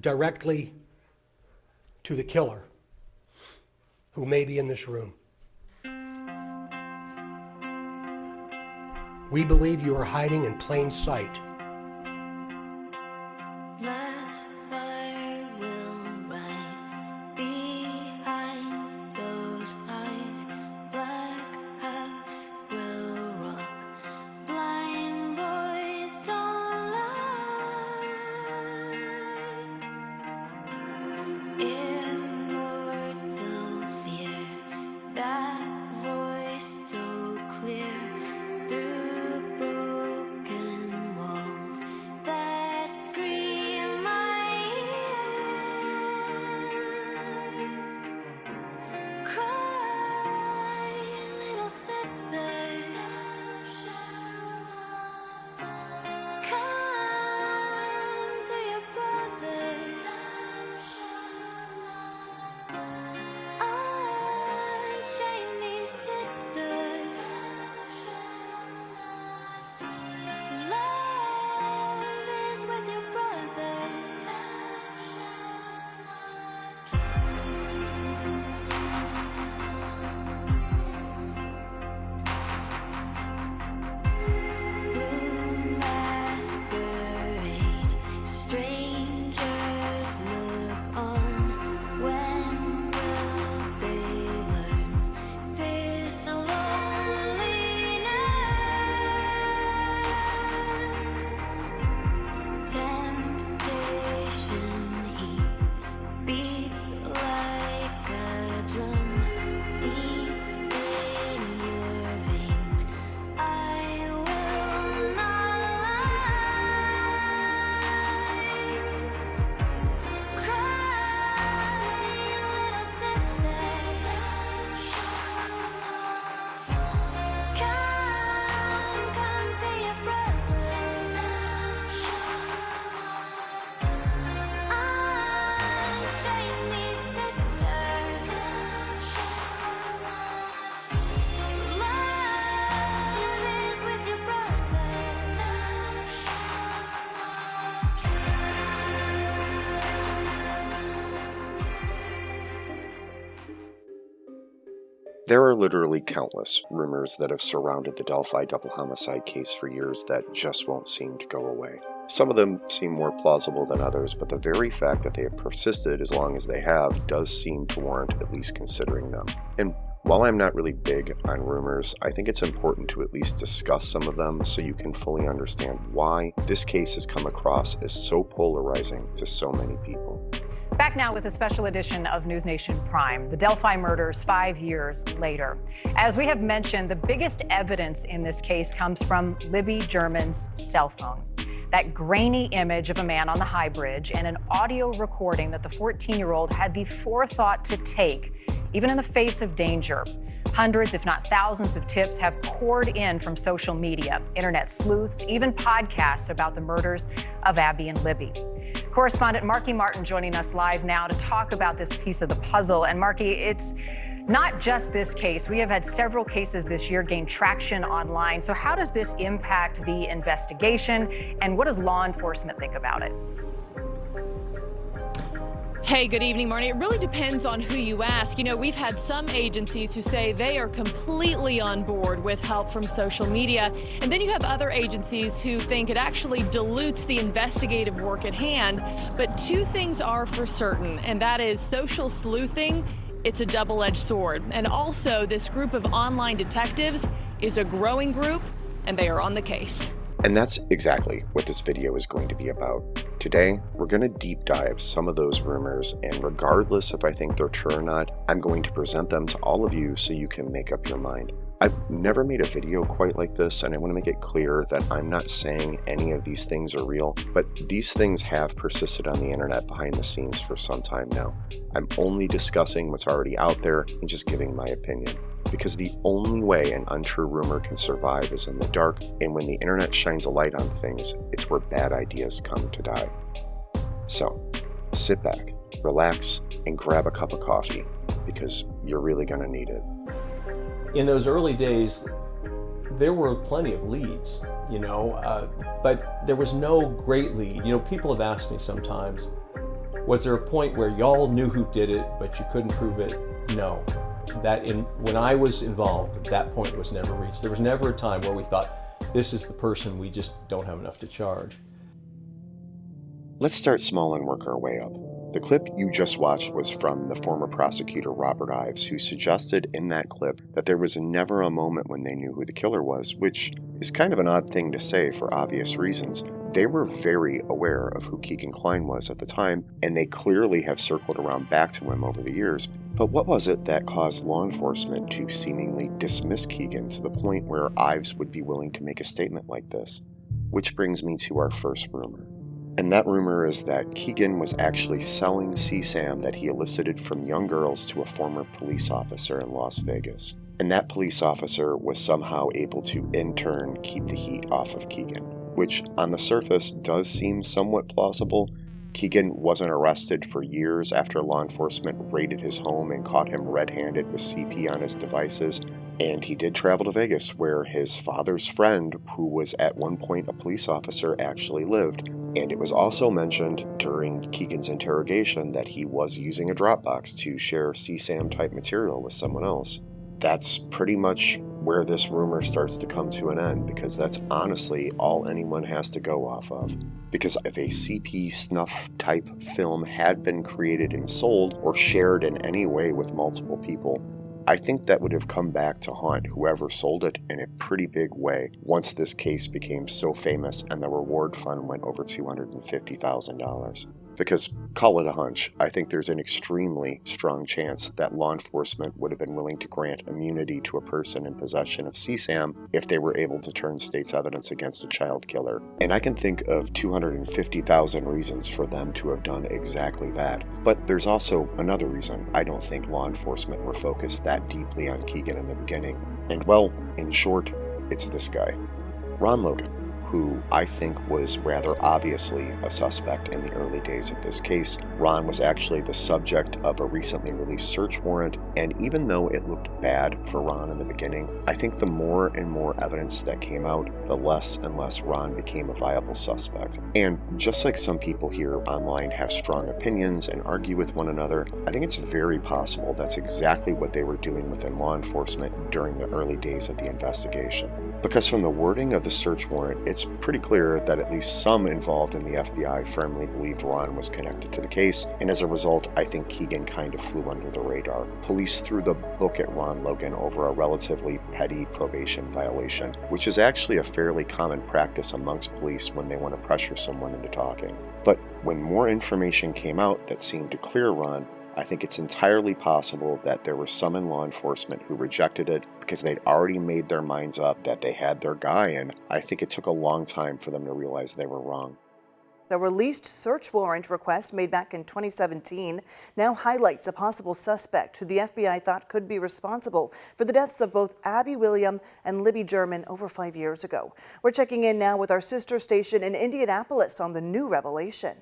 directly to the killer who may be in this room. We believe you are hiding in plain sight. Last fire will rise behind those eyes. Black house will rock. Blind boys don't lie. Immortal fear, that voice so clear through broken walls that scream my ear. Cry, little sister. Come to your brother. Unchain me, sister. Love is with your brother. Blue masquerade, strangers look on. When will they learn this loneliness? Temptation heat beats like a drum deep in your veins. I will not lie. Cry, little sister. Come to your brother. Unchain me, sister. Love is with your brother. There are literally countless rumors that have surrounded the Delphi double homicide case for years that just won't seem to go away. Some of them seem more plausible than others, but the very fact that they have persisted as long as they have does seem to warrant at least considering them. And while I'm not really big on rumors, I think it's important to at least discuss some of them so you can fully understand why this case has come across as so polarizing to so many people. Back now with a special edition of News Nation Prime, the Delphi murders 5 years later. As we have mentioned, the biggest evidence in this case comes from Libby German's cell phone. That grainy image of a man on the high bridge and an audio recording that the 14-year-old had the forethought to take, even in the face of danger. Hundreds, if not thousands, of tips have poured in from social media, internet sleuths, even podcasts about the murders of Abby and Libby. Correspondent Marky Martin joining us live now to talk about this piece of the puzzle. And Marky, it's not just this case. We have had several cases this year gain traction online. So how does this impact the investigation, and what does law enforcement think about it? Hey, good evening, Marnie. It really depends on who you ask. You know, we've had some agencies who say they are completely on board with help from social media. And then you have other agencies who think it actually dilutes the investigative work at hand. But two things are for certain, and that is social sleuthing. It's a double-edged sword. And also, this group of online detectives is a growing group, and they are on the case. And that's exactly what this video is going to be about. Today, we're going to deep dive some of those rumors, and regardless if I think they're true or not, I'm going to present them to all of you so you can make up your mind. I've never made a video quite like this, and I want to make it clear that I'm not saying any of these things are real, but these things have persisted on the internet behind the scenes for some time now. I'm only discussing what's already out there and just giving my opinion. Because the only way an untrue rumor can survive is in the dark, and when the internet shines a light on things, it's where bad ideas come to die. So, sit back, relax, and grab a cup of coffee, because you're really going to need it. In those early days, there were plenty of leads, but there was no great lead. People have asked me sometimes, Was there a point where y'all knew who did it, but you couldn't prove it? No. When I was involved, that point was never reached. There was never a time where we thought, this is the person, we just don't have enough to charge. Let's start small and work our way up. The clip you just watched was from the former prosecutor Robert Ives, who suggested in that clip that there was never a moment when they knew who the killer was, which is kind of an odd thing to say for obvious reasons. They were very aware of who Keegan Kline was at the time, and they clearly have circled around back to him over the years. But what was it that caused law enforcement to seemingly dismiss Keegan to the point where Ives would be willing to make a statement like this? Which brings me to our first rumor. And that rumor is that Keegan was actually selling CSAM that he elicited from young girls to a former police officer in Las Vegas. And that police officer was somehow able to, in turn, keep the heat off of Keegan, which on the surface does seem somewhat plausible. Keegan wasn't arrested for years after law enforcement raided his home and caught him red-handed with CP on his devices, and he did travel to Vegas, where his father's friend, who was at one point a police officer, actually lived. And it was also mentioned during Keegan's interrogation that he was using a Dropbox to share CSAM-type material with someone else. That's pretty much where this rumor starts to come to an end, because that's honestly all anyone has to go off of. Because if a CP snuff type film had been created and sold or shared in any way with multiple people, I think that would have come back to haunt whoever sold it in a pretty big way once this case became so famous and the reward fund went over $250,000. Because, call it a hunch, I think there's an extremely strong chance that law enforcement would have been willing to grant immunity to a person in possession of CSAM if they were able to turn state's evidence against a child killer. And I can think of 250,000 reasons for them to have done exactly that. But there's also another reason I don't think law enforcement were focused that deeply on Keegan in the beginning. And well, in short, it's this guy, Ron Logan, who I think was rather obviously a suspect in the early days of this case. Ron was actually the subject of a recently released search warrant, and even though it looked bad for Ron in the beginning, I think the more and more evidence that came out, the less and less Ron became a viable suspect. And just like some people here online have strong opinions and argue with one another, I think it's very possible that's exactly what they were doing within law enforcement during the early days of the investigation. Because from the wording of the search warrant, it's pretty clear that at least some involved in the FBI firmly believed Ron was connected to the case, and as a result, I think Keegan kind of flew under the radar. Police threw the book at Ron Logan over a relatively petty probation violation, which is actually a fairly common practice amongst police when they want to pressure someone into talking. But when more information came out that seemed to clear Ron, I think it's entirely possible that there were some in law enforcement who rejected it because they'd already made their minds up that they had their guy, and I think it took a long time for them to realize they were wrong. The released search warrant request made back in 2017 now highlights a possible suspect who the FBI thought could be responsible for the deaths of both Abby William and Libby German over 5 years ago. We're checking in now with our sister station in Indianapolis on the new revelation.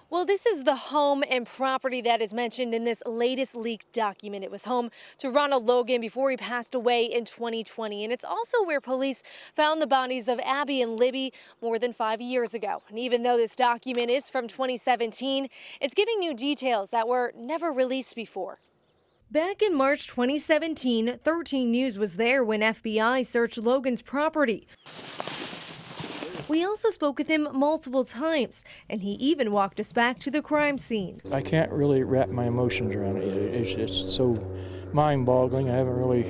Well, this is the home and property that is mentioned in this latest leaked document. It was home to Ronald Logan before he passed away in 2020. And it's also where police found the bodies of Abby and Libby more than 5 years ago. And even though this document is from 2017, it's giving new details that were never released before. Back in March 2017, 13 News was there when FBI searched Logan's property. We also spoke with him multiple times, and he even walked us back to the crime scene. I can't really wrap my emotions around it yet. It's just so mind-boggling. I haven't really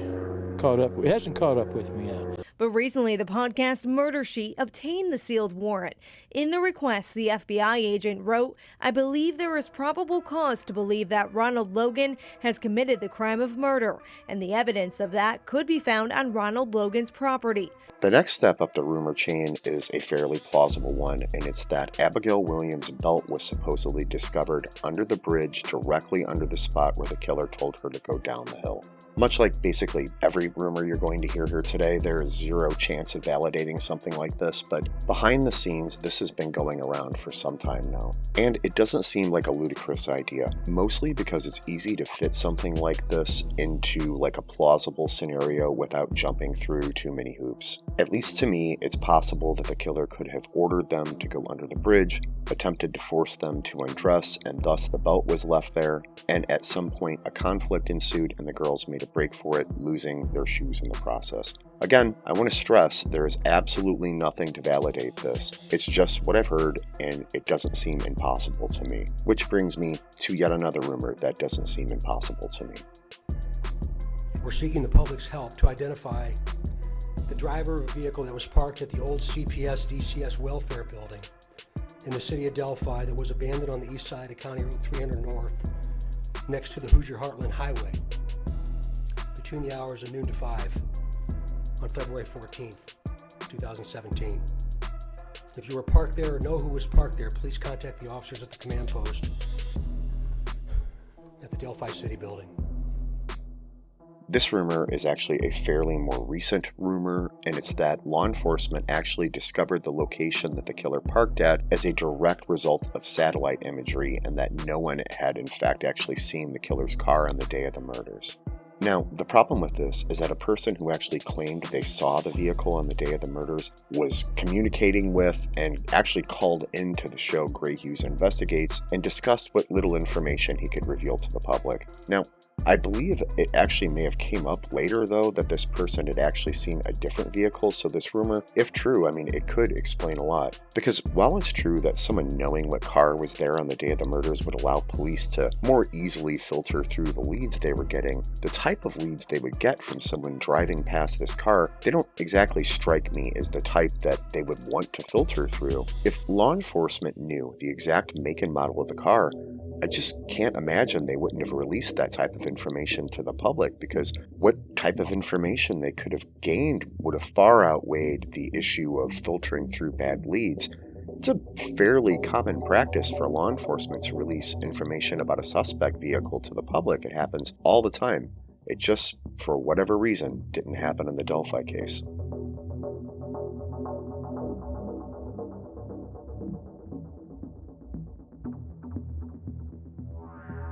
caught up. It hasn't caught up with me yet. But recently, the podcast Murder Sheet obtained the sealed warrant. In the request, the FBI agent wrote, "I believe there is probable cause to believe that Ronald Logan has committed the crime of murder, and the evidence of that could be found on Ronald Logan's property." The next step up the rumor chain is a fairly plausible one, and it's that Abigail Williams' belt was supposedly discovered under the bridge directly under the spot where the killer told her to go down the hill. Much like basically every rumor you're going to hear here today, there is zero chance of validating something like this, but behind the scenes, this has been going around for some time now. And it doesn't seem like a ludicrous idea, mostly because it's easy to fit something like this into like a plausible scenario without jumping through too many hoops. At least to me, it's possible that the killer could have ordered them to go under the bridge, attempted to force them to undress, and thus the belt was left there, and at some point a conflict ensued and the girls made a break for it, losing their shoes in the process. Again, I want to stress there is absolutely nothing to validate this. It's just what I've heard, and it doesn't seem impossible to me. Which brings me to yet another rumor that doesn't seem impossible to me. We're seeking the public's help to identify the driver of a vehicle that was parked at the old CPS DCS welfare building in the city of Delphi that was abandoned on the east side of County Road 300 North, next to the Hoosier Heartland Highway, between the hours of noon to 5 on February 14th, 2017. If you were parked there or know who was parked there, please contact the officers at the command post at the Delphi City building. This rumor is actually a fairly more recent rumor, and it's that law enforcement actually discovered the location that the killer parked at as a direct result of satellite imagery, and that no one had in fact actually seen the killer's car on the day of the murders. Now, the problem with this is that a person who actually claimed they saw the vehicle on the day of the murders was communicating with and actually called into the show Gray Hughes Investigates and discussed what little information he could reveal to the public. Now, I believe it actually may have came up later, though, that this person had actually seen a different vehicle, so this rumor, if true, I mean, it could explain a lot. Because while it's true that someone knowing what car was there on the day of the murders would allow police to more easily filter through the leads they were getting, the type of leads they would get from someone driving past this car, they don't exactly strike me as the type that they would want to filter through. If law enforcement knew the exact make and model of the car, I just can't imagine they wouldn't have released that type of information to the public, because what type of information they could have gained would have far outweighed the issue of filtering through bad leads. It's a fairly common practice for law enforcement to release information about a suspect vehicle to the public. It happens all the time. It just, for whatever reason, didn't happen in the Delphi case.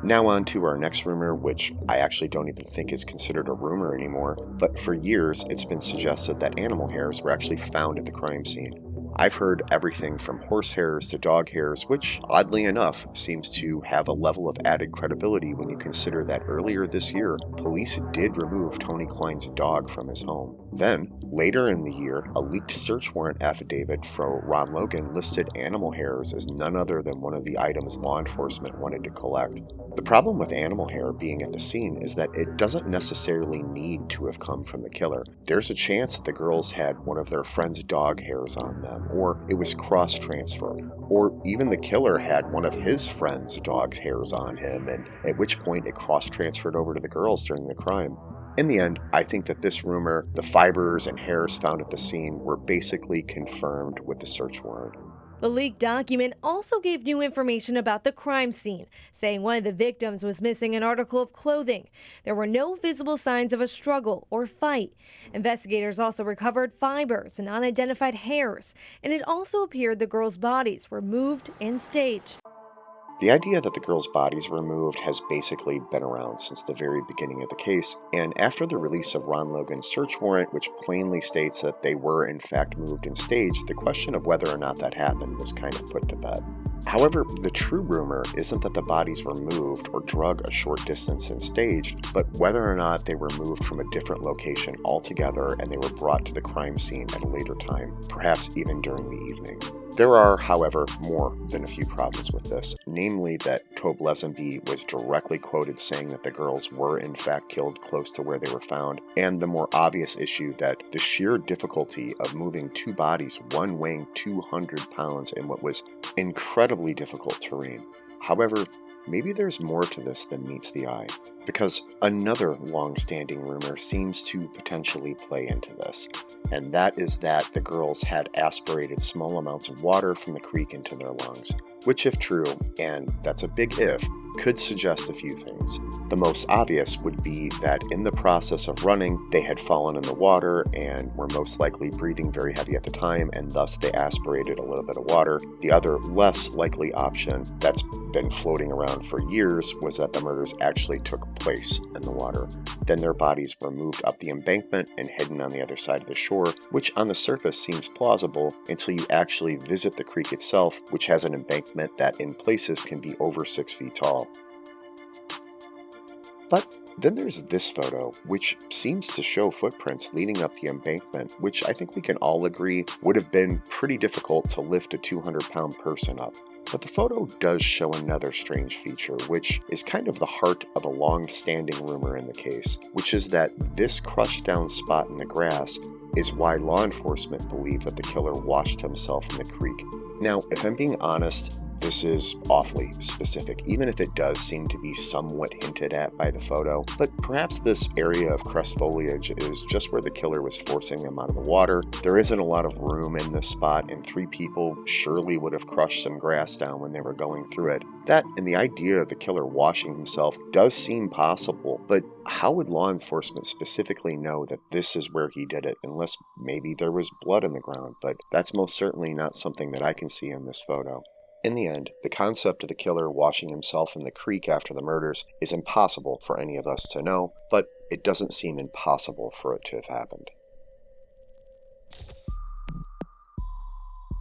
Now on to our next rumor, which I actually don't even think is considered a rumor anymore, but for years it's been suggested that animal hairs were actually found at the crime scene. I've heard everything from horse hairs to dog hairs, which, oddly enough, seems to have a level of added credibility when you consider that earlier this year, police did remove Tony Klein's dog from his home. Then, later in the year, a leaked search warrant affidavit for Ron Logan listed animal hairs as none other than one of the items law enforcement wanted to collect. The problem with animal hair being at the scene is that it doesn't necessarily need to have come from the killer. There's a chance that the girls had one of their friend's dog hairs on them, or it was cross-transfer, or even the killer had one of his friend's dog's hairs on him, and at which point it cross-transferred over to the girls during the crime. In the end, I think that this rumor, the fibers and hairs found at the scene, were basically confirmed with the search warrant. The leaked document also gave new information about the crime scene, saying one of the victims was missing an article of clothing. There were no visible signs of a struggle or fight. Investigators also recovered fibers and unidentified hairs, and it also appeared the girls' bodies were moved and staged. The idea that the girls' bodies were moved has basically been around since the very beginning of the case, and after the release of Ron Logan's search warrant, which plainly states that they were in fact moved and staged, the question of whether or not that happened was kind of put to bed. However, the true rumor isn't that the bodies were moved or drug a short distance and staged, but whether or not they were moved from a different location altogether and they were brought to the crime scene at a later time, perhaps even during the evening. There are, however, more than a few problems with this, namely that Tobe Lesenby was directly quoted saying that the girls were in fact killed close to where they were found, and the more obvious issue that the sheer difficulty of moving two bodies, one weighing 200 pounds in what was incredibly difficult terrain. However, maybe there's more to this than meets the eye, because another long-standing rumor seems to potentially play into this, and that is that the girls had aspirated small amounts of water from the creek into their lungs, which if true, and that's a big if, could suggest a few things. The most obvious would be that in the process of running, they had fallen in the water and were most likely breathing very heavy at the time, and thus they aspirated a little bit of water. The other less likely option that's been floating around for years was that the murders actually took place in the water. Then their bodies were moved up the embankment and hidden on the other side of the shore, which on the surface seems plausible until you actually visit the creek itself, which has an embankment that in places can be over 6 feet tall. But then there's this photo, which seems to show footprints leading up the embankment, which I think we can all agree would have been pretty difficult to lift a 200-pound person up. But the photo does show another strange feature, which is kind of the heart of a long-standing rumor in the case, which is that this crushed down spot in the grass is why law enforcement believe that the killer washed himself in the creek. Now, if I'm being honest, this is awfully specific, even if it does seem to be somewhat hinted at by the photo, but perhaps this area of crust foliage is just where the killer was forcing them out of the water. There isn't a lot of room in this spot, and 3 people surely would have crushed some grass down when they were going through it. That and the idea of the killer washing himself does seem possible, but how would law enforcement specifically know that this is where he did it, unless maybe there was blood in the ground? But that's most certainly not something that I can see in this photo. In the end, the concept of the killer washing himself in the creek after the murders is impossible for any of us to know, but it doesn't seem impossible for it to have happened.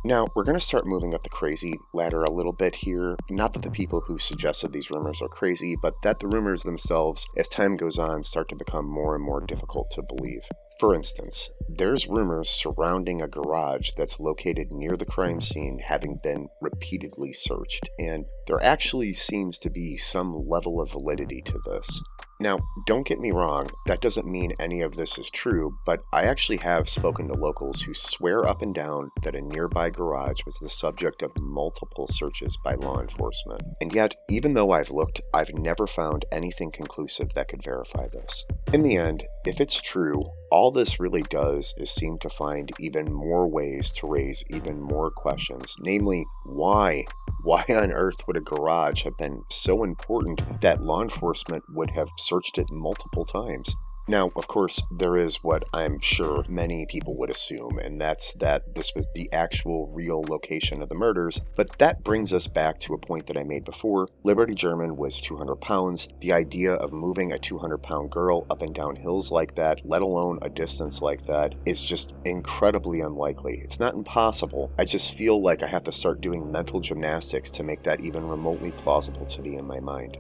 Now, we're going to start moving up the crazy ladder a little bit here. Not that the people who suggested these rumors are crazy, but that the rumors themselves, as time goes on, start to become more and more difficult to believe. For instance, there's rumors surrounding a garage that's located near the crime scene having been repeatedly searched, and there actually seems to be some level of validity to this. Now, don't get me wrong, that doesn't mean any of this is true, but I actually have spoken to locals who swear up and down that a nearby garage was the subject of multiple searches by law enforcement. And yet, even though I've looked, I've never found anything conclusive that could verify this. In the end, if it's true, all this really does is seem to find even more ways to raise even more questions, namely, why? Why on earth would a garage have been so important that law enforcement would have searched it multiple times? Now, of course, there is what I'm sure many people would assume, and that's that this was the actual real location of the murders, but that brings us back to a point that I made before. Liberty German was 200 pounds. The idea of moving a 200-pound girl up and down hills like that, let alone a distance like that, is just incredibly unlikely. It's not impossible. I just feel like I have to start doing mental gymnastics to make that even remotely plausible to me in my mind.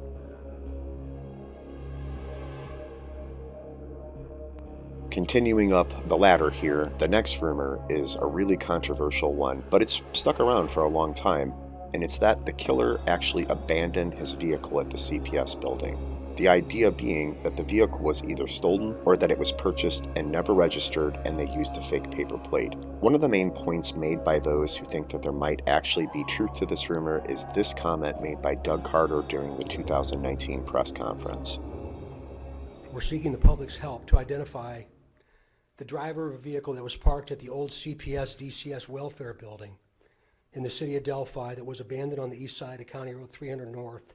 Continuing up the ladder here, the next rumor is a really controversial one, but it's stuck around for a long time, and it's that the killer actually abandoned his vehicle at the CPS building. The idea being that the vehicle was either stolen or that it was purchased and never registered and they used a fake paper plate. One of the main points made by those who think that there might actually be truth to this rumor is this comment made by Doug Carter during the 2019 press conference. We're seeking the public's help to identify the driver of a vehicle that was parked at the old CPS DCS welfare building in the city of Delphi that was abandoned on the east side of County Road 300 North.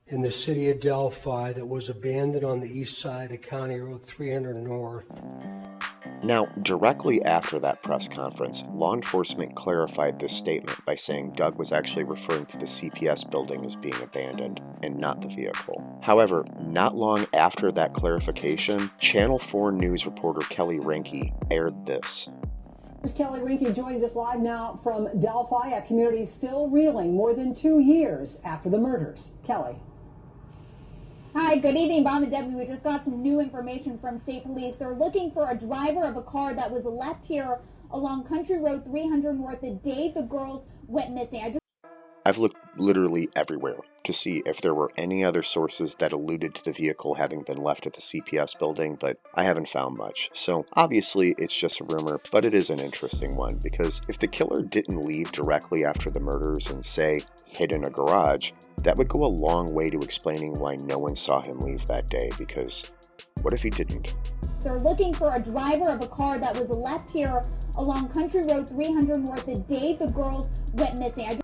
In the city of Delphi that was abandoned on the east side of County Road 300 North. Now, directly after that press conference, law enforcement clarified this statement by saying Doug was actually referring to the CPS building as being abandoned and not the vehicle. However, not long after that clarification, Channel 4 News reporter Kelly Reinke aired this. Kelly Reinke joins us live now from Delphi, a community still reeling more than 2 years after the murders. Kelly. Hi, good evening, Bob and Debbie. We just got some new information from state police. They're looking for a driver of a car that was left here along Country Road 300 North the day the girls went missing. I've looked literally everywhere to see if there were any other sources that alluded to the vehicle having been left at the CPS building, but I haven't found much. So obviously it's just a rumor, but it is an interesting one because if the killer didn't leave directly after the murders and say hid in a garage, that would go a long way to explaining why no one saw him leave that day, because what if he didn't? They're looking for a driver of a car that was left here along Country Road 300 North the day the girls went missing.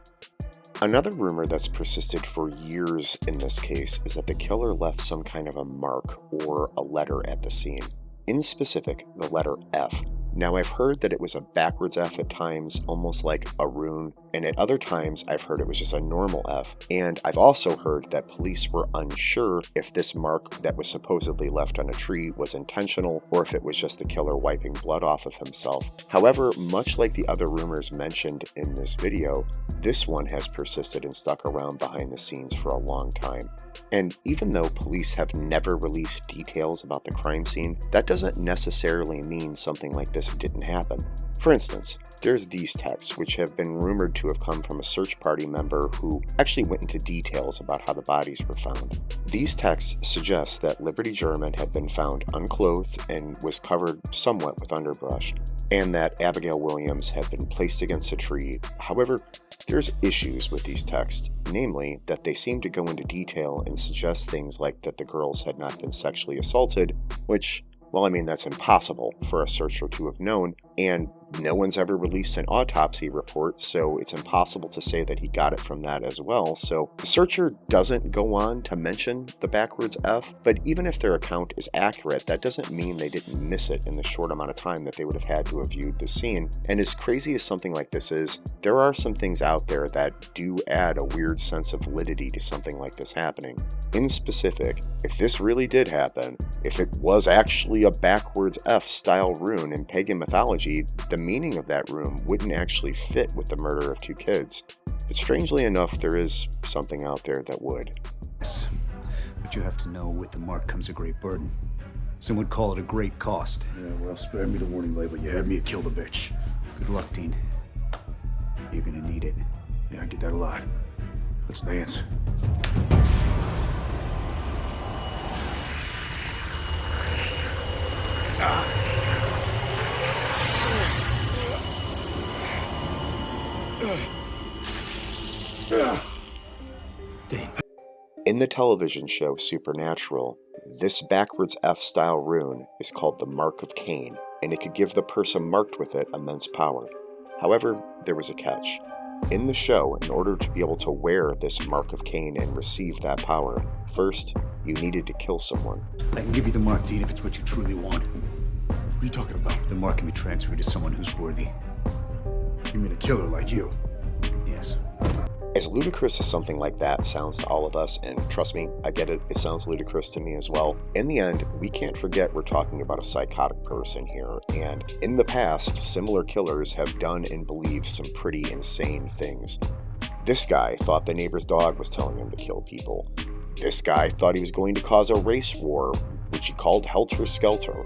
Another rumor that's persisted for years in this case is that the killer left some kind of a mark or a letter at the scene. In specific, the letter F. Now, I've heard that it was a backwards F at times, almost like a rune, and at other times I've heard it was just a normal F, and I've also heard that police were unsure if this mark that was supposedly left on a tree was intentional or if it was just the killer wiping blood off of himself. However, much like the other rumors mentioned in this video, this one has persisted and stuck around behind the scenes for a long time. And even though police have never released details about the crime scene, that doesn't necessarily mean something like this didn't happen. For instance, there's these texts which have been rumored to have come from a search party member who actually went into details about how the bodies were found. These texts suggest that Liberty German had been found unclothed and was covered somewhat with underbrush, and that Abigail Williams had been placed against a tree. However, there's issues with these texts, namely that they seem to go into detail and suggest things like that the girls had not been sexually assaulted, which, well, I mean, that's impossible for a searcher to have known, and no one's ever released an autopsy report, so it's impossible to say that he got it from that as well. So the searcher doesn't go on to mention the backwards F, but even if their account is accurate, that doesn't mean they didn't miss it in the short amount of time that they would have had to have viewed the scene. And as crazy as something like this is, there are some things out there that do add a weird sense of validity to something like this happening. In specific, if this really did happen, if it was actually a backwards F style rune in pagan mythology, the meaning of that rune wouldn't actually fit with the murder of 2 kids. But strangely enough, there is something out there that would. Yes, but you have to know with the mark comes a great burden. Some would call it a great cost. Yeah, well, spare me the warning label. You had me kill the bitch. Good luck, Dean. You're gonna need it. Yeah, I get that a lot. Let's dance. In the television show Supernatural, this backwards F-style rune is called the Mark of Cain, and it could give the person marked with it immense power. However, there was a catch. In the show, in order to be able to wear this Mark of Cain and receive that power, first, you needed to kill someone. I can give you the mark, Dean, if it's what you truly want. What are you talking about? The mark can be transferred to someone who's worthy. You mean a killer like you? Yes. As ludicrous as something like that sounds to all of us, and trust me, I get it, it sounds ludicrous to me as well, in the end, we can't forget we're talking about a psychotic person here, and in the past, similar killers have done and believed some pretty insane things. This guy thought the neighbor's dog was telling him to kill people. This guy thought he was going to cause a race war, which he called Helter Skelter.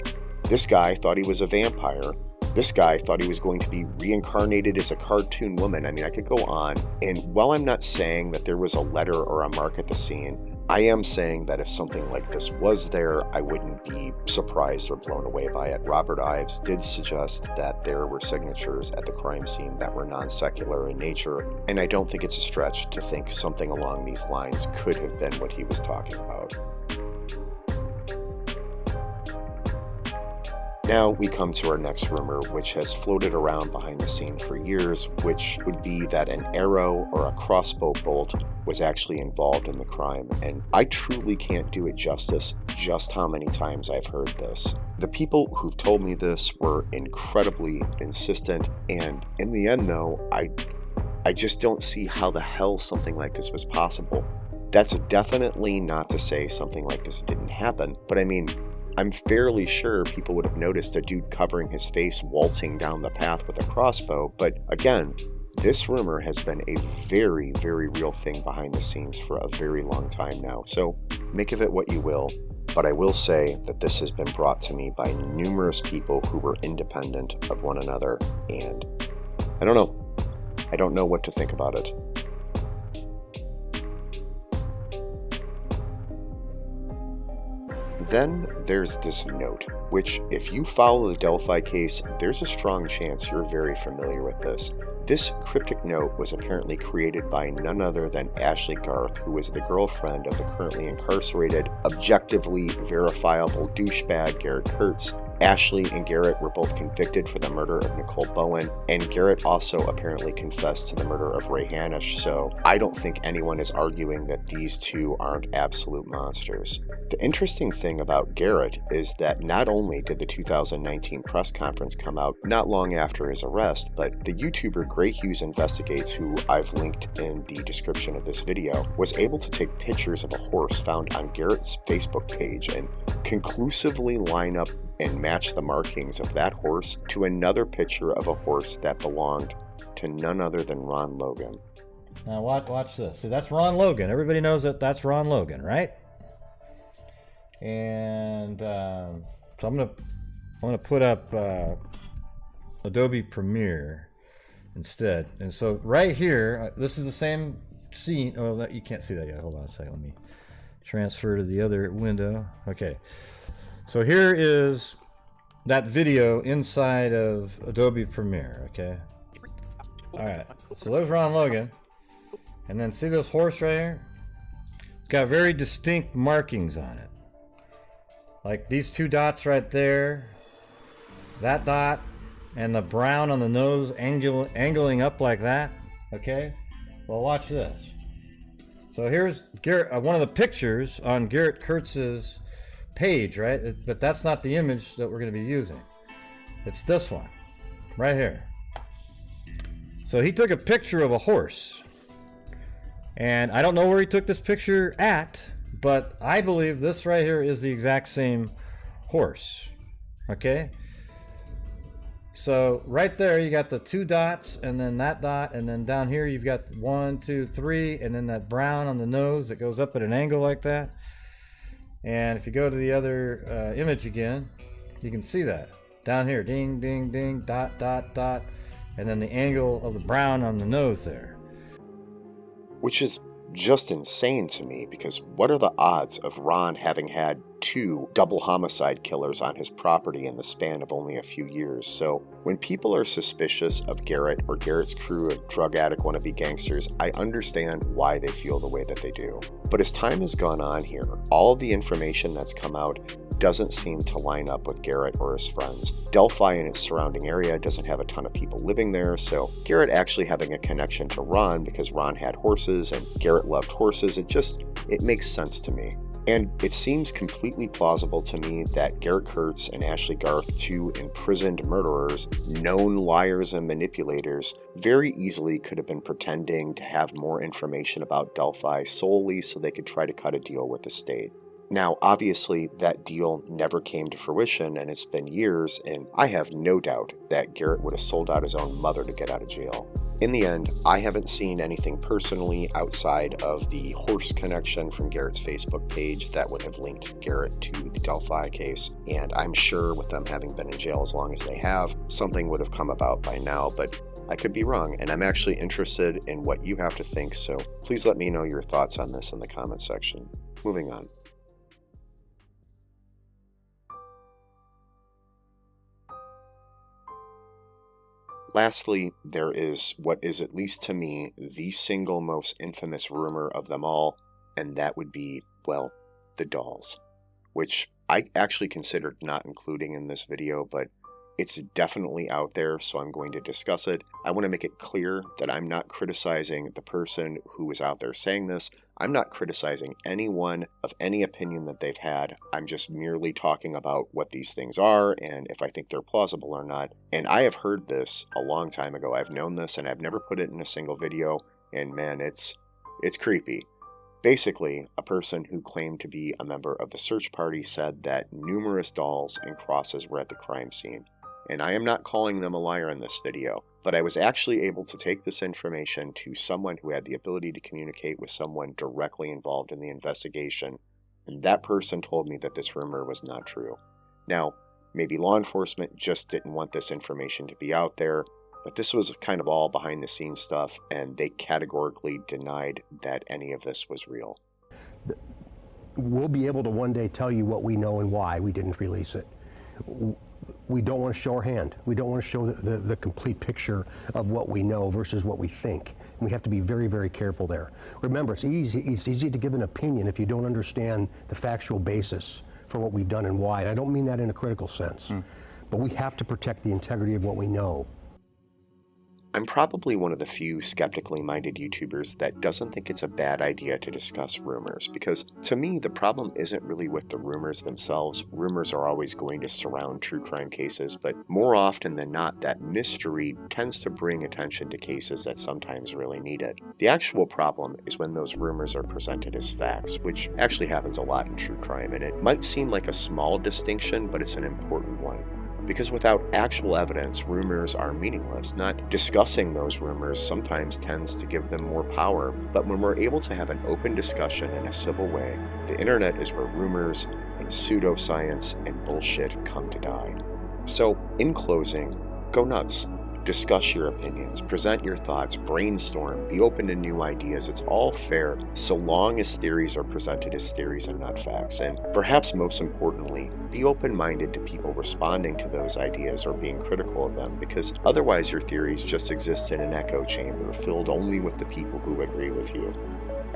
This guy thought he was a vampire. This guy thought he was going to be reincarnated as a cartoon woman. I mean, I could go on. And while I'm not saying that there was a letter or a mark at the scene, I am saying that if something like this was there, I wouldn't be surprised or blown away by it. Robert Ives did suggest that there were signatures at the crime scene that were non-secular in nature, and I don't think it's a stretch to think something along these lines could have been what he was talking about. Now we come to our next rumor, which has floated around behind the scene for years, which would be that an arrow or a crossbow bolt was actually involved in the crime, and I truly can't do it justice just how many times I've heard this. The people who've told me this were incredibly insistent, and in the end though, I just don't see how the hell something like this was possible. That's definitely not to say something like this didn't happen, but I mean, I'm fairly sure people would have noticed a dude covering his face waltzing down the path with a crossbow, but again, this rumor has been a very, very real thing behind the scenes for a very long time now, so make of it what you will, but I will say that this has been brought to me by numerous people who were independent of one another, and I don't know what to think about it. Then there's this note, which if you follow the Delphi case, there's a strong chance you're very familiar with this. This cryptic note was apparently created by none other than Ashley Garth, who was the girlfriend of the currently incarcerated, objectively verifiable douchebag Garrett Kurtz. Ashley and Garrett were both convicted for the murder of Nicole Bowen, and Garrett also apparently confessed to the murder of Ray Hanisch, so I don't think anyone is arguing that these two aren't absolute monsters. The interesting thing about Garrett is that not only did the 2019 press conference come out not long after his arrest, but the YouTuber Gray Hughes Investigates, who I've linked in the description of this video, was able to take pictures of a horse found on Garrett's Facebook page and conclusively line up and match the markings of that horse to another picture of a horse that belonged to none other than Ron Logan. Now watch this. See, that's Ron Logan. Everybody knows that that's Ron Logan, right? And so I'm gonna put up Adobe Premiere instead. And so right here, this is the same scene. Oh, you can't see that yet. Hold on a second. Let me transfer to the other window. Okay. So here is that video inside of Adobe Premiere. Okay. All right. So there's Ron Logan, and then see this horse right here? It's got very distinct markings on it. Like these two dots right there, that dot, and the brown on the nose angling up like that. Okay? Well, watch this. So here's Garrett, one of the pictures on Garrett Kurtz's page, right? But that's not the image that we're going to be using. It's this one, right here. So he took a picture of a horse. And I don't know where he took this picture at, but I believe this right here is the exact same horse. Okay? So right there you got the two dots, and then that dot, and then down here you've got 1, 2, 3, and then that brown on the nose that goes up at an angle like that. And if you go to the other image again, you can see that down here, ding, ding, ding, dot, dot, dot, and then the angle of the brown on the nose there. Which is just insane to me, because what are the odds of Ron having had 2 double homicide killers on his property in the span of only a few years? So when people are suspicious of Garrett or Garrett's crew of drug addict wannabe gangsters, I understand why they feel the way that they do. But as time has gone on here, all of the information that's come out doesn't seem to line up with Garrett or his friends. Delphi and its surrounding area doesn't have a ton of people living there, so Garrett actually having a connection to Ron because Ron had horses and Garrett loved horses, it makes sense to me. And it seems completely plausible to me that Garrett Kurtz and Ashley Garth, 2 imprisoned murderers, known liars and manipulators, very easily could have been pretending to have more information about Delphi solely so they could try to cut a deal with the state. Now, obviously, that deal never came to fruition, and it's been years, and I have no doubt that Garrett would have sold out his own mother to get out of jail. In the end, I haven't seen anything personally outside of the horse connection from Garrett's Facebook page that would have linked Garrett to the Delphi case, and I'm sure with them having been in jail as long as they have, something would have come about by now, but I could be wrong, and I'm actually interested in what you have to think, so please let me know your thoughts on this in the comments section. Moving on. Lastly, there is what is, at least to me, the single most infamous rumor of them all, and that would be, well, the dolls, which I actually considered not including in this video, but it's definitely out there, so I'm going to discuss it. I want to make it clear that I'm not criticizing the person who is out there saying this. I'm not criticizing anyone of any opinion that they've had. I'm just merely talking about what these things are and if I think they're plausible or not. And I have heard this a long time ago. I've known this and I've never put it in a single video, and man, it's creepy. Basically, a person who claimed to be a member of the search party said that numerous dolls and crosses were at the crime scene. And I am not calling them a liar in this video, but I was actually able to take this information to someone who had the ability to communicate with someone directly involved in the investigation, and that person told me that this rumor was not true. Now, maybe law enforcement just didn't want this information to be out there, but this was kind of all behind the scenes stuff, and they categorically denied that any of this was real. We'll be able to one day tell you what we know and why we didn't release it. We don't want to show our hand. We don't want to show the complete picture of what we know versus what we think. We have to be very, very careful there. Remember, it's easy to give an opinion if you don't understand the factual basis for what we've done and why. And I don't mean that in a critical sense, but we have to protect the integrity of what we know. I'm probably one of the few skeptically minded YouTubers that doesn't think it's a bad idea to discuss rumors, because to me, the problem isn't really with the rumors themselves. Rumors are always going to surround true crime cases, but more often than not, that mystery tends to bring attention to cases that sometimes really need it. The actual problem is when those rumors are presented as facts, which actually happens a lot in true crime, and it might seem like a small distinction, but it's an important one. Because without actual evidence, rumors are meaningless. Not discussing those rumors sometimes tends to give them more power, but when we're able to have an open discussion in a civil way, the internet is where rumors and pseudoscience and bullshit come to die. So, in closing, go nuts. Discuss your opinions, present your thoughts, brainstorm, be open to new ideas. It's all fair so long as theories are presented as theories and not facts. And perhaps most importantly, be open-minded to people responding to those ideas or being critical of them, because otherwise your theories just exist in an echo chamber filled only with the people who agree with you.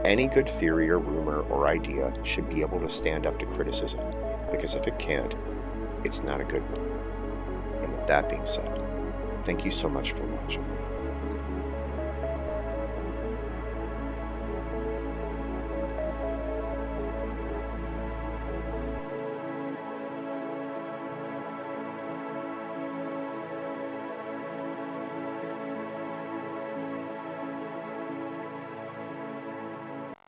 Any good theory or rumor or idea should be able to stand up to criticism, because if it can't, it's not a good one. And with that being said, thank you so much for watching.